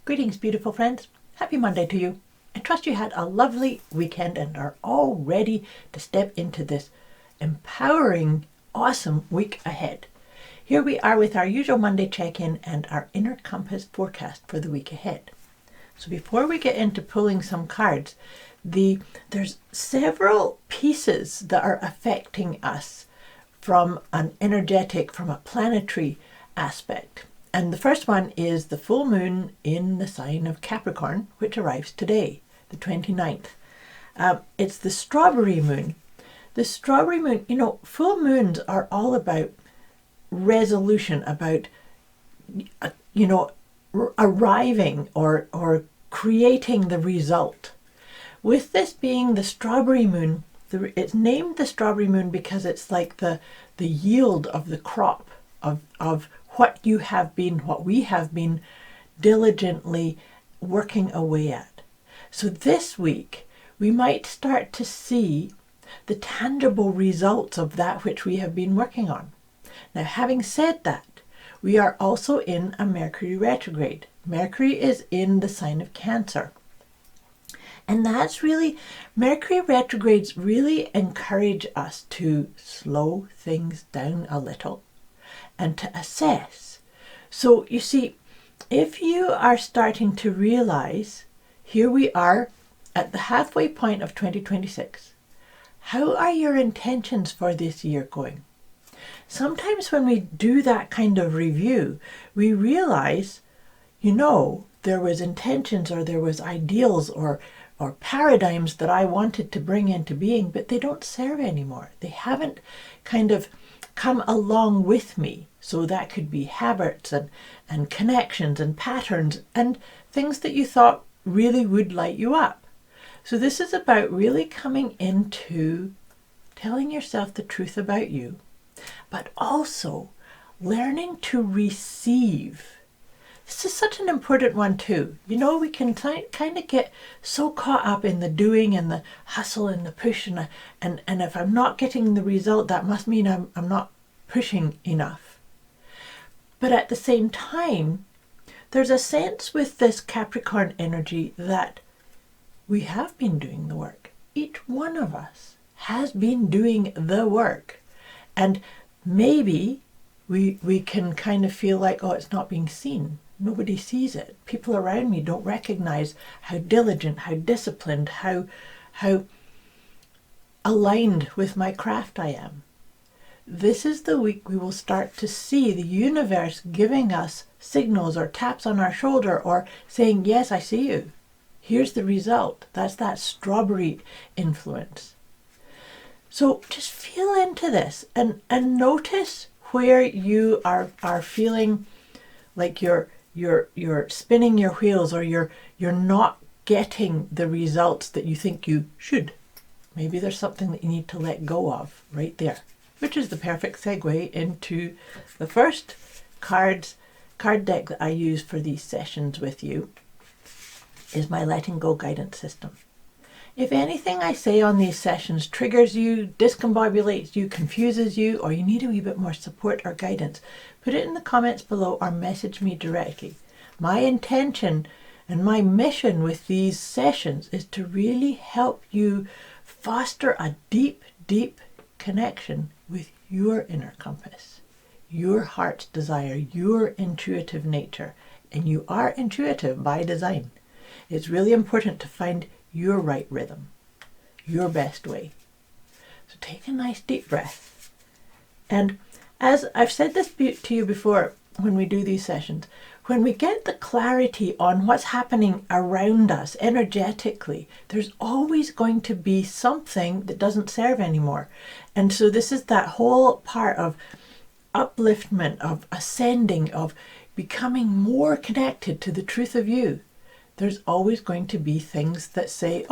Greetings, beautiful friends. Happy Monday to you. I trust you had a lovely weekend and are all ready to step into this empowering, awesome week ahead. Here we are with our usual Monday check-in and our inner compass forecast for the week ahead. So before we get into pulling some cards, there's several pieces that are affecting us from an energetic, from a planetary aspect. And the first one is the full moon in the sign of Capricorn, which arrives today, the 29th. It's the strawberry moon. The strawberry moon, full moons are all about resolution, about, arriving or creating the result. With this being the strawberry moon, it's named the strawberry moon because it's like the yield of the crop of what we have been diligently working away at. So this week, we might start to see the tangible results of that which we have been working on. Now, having said that, we are also in a Mercury retrograde. Mercury is in the sign of Cancer. And that's really, Mercury retrogrades really encourage us to slow things down a little and to assess. So you see, if you are starting to realize, here we are at the halfway point of 2026, how are your intentions for this year going? Sometimes when we do that kind of review, we realize, there was intentions or there was ideals or paradigms that I wanted to bring into being, but they don't serve anymore. They haven't kind of come along with me. So that could be habits and connections and patterns and things that you thought really would light you up. So this is about really coming into telling yourself the truth about you, but also learning to receive. This is such an important one too. We can kind of get so caught up in the doing and the hustle and the push and if I'm not getting the result, that must mean I'm not pushing enough. But at the same time, there's a sense with this Capricorn energy that we have been doing the work. Each one of us has been doing the work. And maybe we can kind of feel like, it's not being seen. Nobody sees it. People around me don't recognize how diligent, how disciplined, how aligned with my craft I am. This is the week we will start to see the universe giving us signals or taps on our shoulder or saying, yes, I see you. Here's the result. That's that strawberry influence. So just feel into this and notice where you are feeling like you're spinning your wheels or you're not getting the results that you think you should. Maybe there's something that you need to let go of right there, which is the perfect segue into the first card deck that I use for these sessions with you is my letting go guidance system. If anything I say on these sessions triggers you, discombobulates you, confuses you, or you need a wee bit more support or guidance, put it in the comments below or message me directly. My intention and my mission with these sessions is to really help you foster a deep, deep connection with your inner compass, your heart's desire, your intuitive nature. And you are intuitive by design. It's really important to find your right rhythm, your best way. So take a nice deep breath. And as I've said this to you before when we do these sessions, when we get the clarity on what's happening around us energetically, there's always going to be something that doesn't serve anymore. And so this is that whole part of upliftment, of ascending, of becoming more connected to the truth of you. There's always going to be things that say,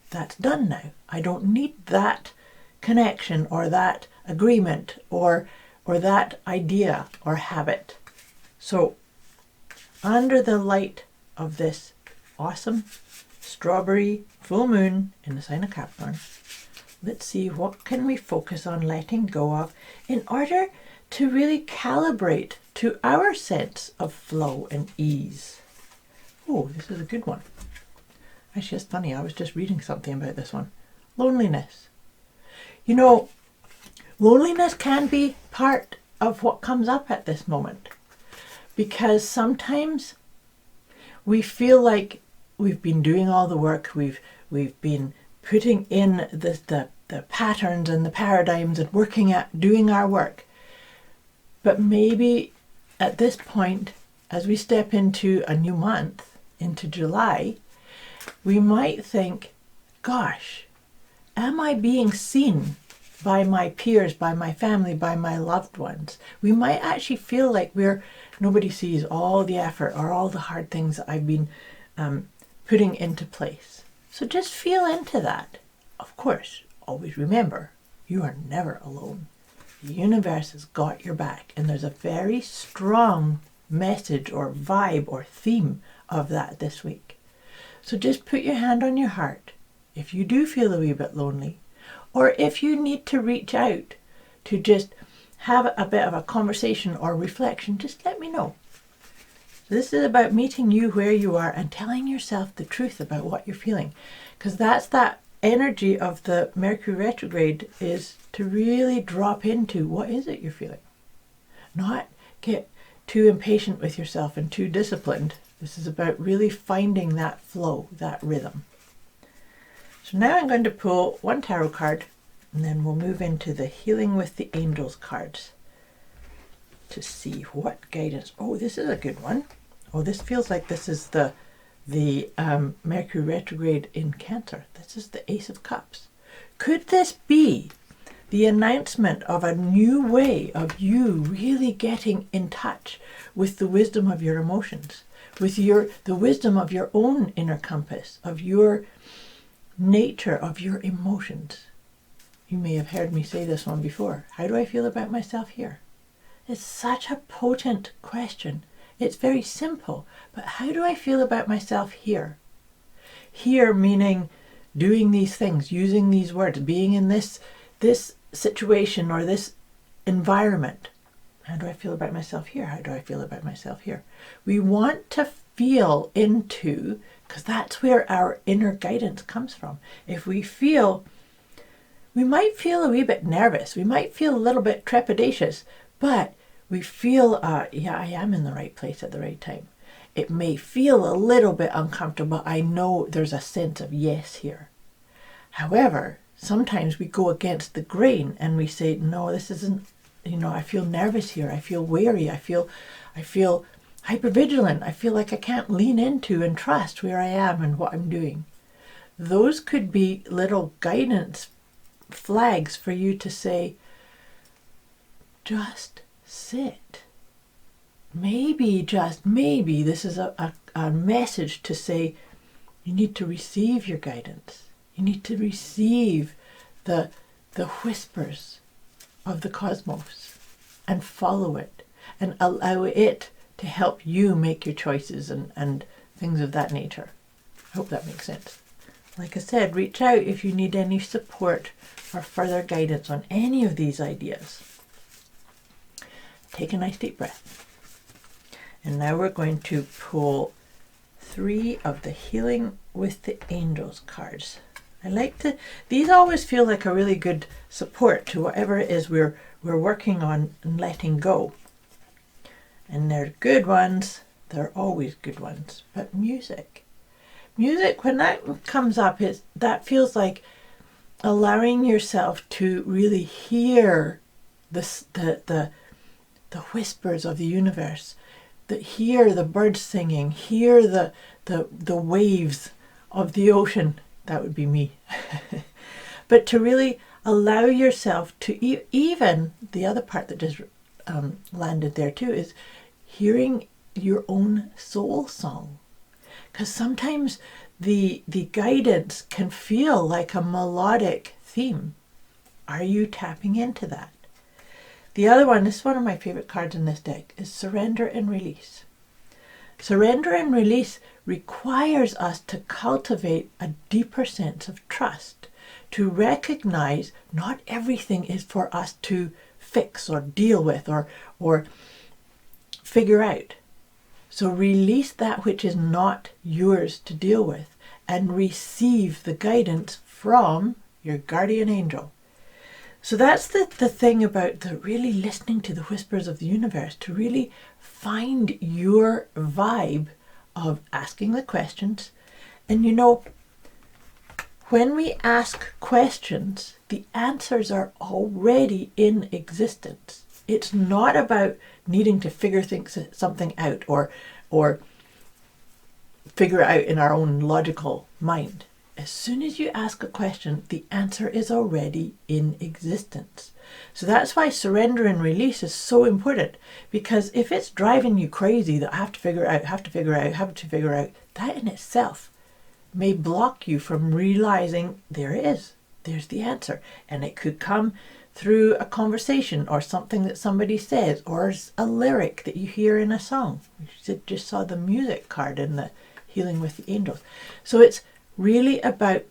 that's done now. I don't need that connection or that agreement or that idea or habit. So under the light of this awesome strawberry full moon in the sign of Capricorn, let's see what can we focus on letting go of in order to really calibrate to our sense of flow and ease. Oh, this is a good one. Actually, it's funny. I was just reading something about this one. Loneliness. You know, loneliness can be part of what comes up at this moment, because sometimes we feel like we've been doing all the work, we've been putting in the patterns and the paradigms and working at doing our work. But maybe at this point, as we step into a new month, into July, we might think, gosh, am I being seen by my peers, by my family, by my loved ones? We might actually feel like nobody sees all the effort or all the hard things that I've been putting into place. So just feel into that. Of course, always remember, you are never alone. The universe has got your back, and there's a very strong message or vibe or theme of that this week. So just put your hand on your heart if you do feel a wee bit lonely, or if you need to reach out to just have a bit of a conversation or reflection, just let me know. This is about meeting you where you are and telling yourself the truth about what you're feeling, because that's that energy of the Mercury retrograde, is to really drop into what is it you're feeling. Not get too impatient with yourself and too disciplined. This is about really finding that flow, that rhythm. So now I'm going to pull one tarot card, and then we'll move into the Healing with the Angels cards to see what guidance. Oh, this is a good one. Oh, this feels like this is the Mercury retrograde in Cancer. This is the Ace of Cups. Could this be the announcement of a new way of you really getting in touch with the wisdom of your emotions, with the wisdom of your own inner compass, of your nature, of your emotions? You may have heard me say this one before. How do I feel about myself here? It's such a potent question. It's very simple, but how do I feel about myself here? Here meaning doing these things, using these words, being in this situation or this environment. How do I feel about myself here? How do I feel about myself here? We want to feel into, because that's where our inner guidance comes from. If we might feel a wee bit nervous, we might feel a little bit trepidatious, but we feel, yeah, I am in the right place at the right time. It may feel a little bit uncomfortable. I know there's a sense of yes here. However, sometimes we go against the grain and we say, no, this isn't, I feel nervous here. I feel wary. I feel hypervigilant. I feel like I can't lean into and trust where I am and what I'm doing. Those could be little guidance flags for you to say, just sit. Maybe, just maybe, this is a message to say you need to receive your guidance. You need to receive the whispers of the cosmos and follow it and allow it to help you make your choices and things of that nature. I hope that makes sense. Like I said, reach out if you need any support or further guidance on any of these ideas. Take a nice deep breath. And now we're going to pull 3 of the Healing with the Angels cards. These always feel like a really good support to whatever it is we're working on and letting go. And they're good ones. They're always good ones. But music, when that comes up, that feels like allowing yourself to really hear the whispers of the universe, hear the birds singing, hear the waves of the ocean. That would be me. But to really allow yourself to, even the other part that just landed there too, is hearing your own soul song. Because sometimes the guidance can feel like a melodic theme. Are you tapping into that? The other one, this is one of my favorite cards in this deck, is Surrender and Release. Surrender and release requires us to cultivate a deeper sense of trust, to recognize not everything is for us to fix or deal with or figure out. So release that which is not yours to deal with and receive the guidance from your guardian angel. So that's the thing about the really listening to the whispers of the universe, to really find your vibe of asking the questions. And you know, when we ask questions, the answers are already in existence. It's not about needing to figure something out or figure it out in our own logical mind. As soon as you ask a question, the answer is already in existence. So that's why surrender and release is so important, because if it's driving you crazy that I have to figure out, that in itself may block you from realizing there's the answer. And it could come through a conversation or something that somebody says or a lyric that you hear in a song. You just saw the music card in the Healing with the Angels. So it's really about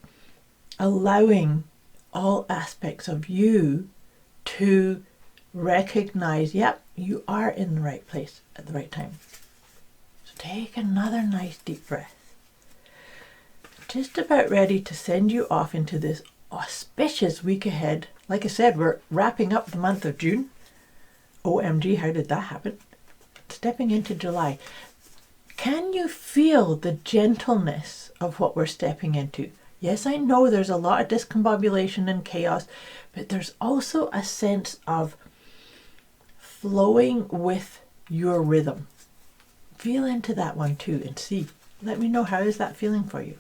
allowing all aspects of you to recognize, yep, you are in the right place at the right time. So take another nice deep breath. Just about ready to send you off into this auspicious week ahead. Like I said, we're wrapping up the month of June. OMG, how did that happen? Stepping into July. Can you feel the gentleness of what we're stepping into? Yes, I know there's a lot of discombobulation and chaos, but there's also a sense of flowing with your rhythm. Feel into that one too and see. Let me know, how is that feeling for you?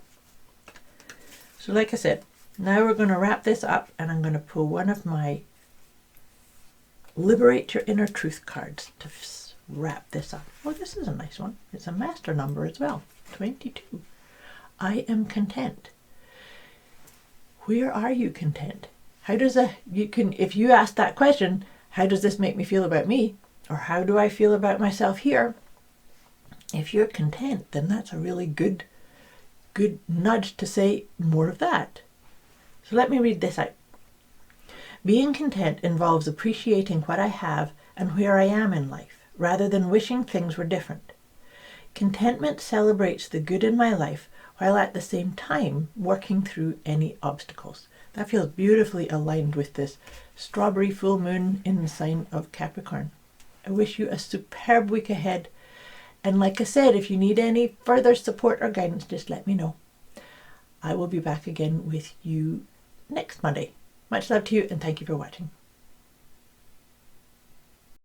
So like I said, now we're going to wrap this up, and I'm going to pull one of my Liberate Your Inner Truth cards to wrap this up. Oh, this is a nice one. It's a master number as well, 22. I am content. Where are you content? How does if you ask that question, how does this make me feel about me? Or how do I feel about myself here? If you're content, then that's a really good nudge to say more of that. So let me read this out. Being content involves appreciating what I have and where I am in life, rather than wishing things were different. Contentment celebrates the good in my life while at the same time working through any obstacles. That feels beautifully aligned with this strawberry full moon in the sign of Capricorn. I wish you a superb week ahead. And like I said, if you need any further support or guidance, just let me know. I will be back again with you next Monday. Much love to you, and thank you for watching.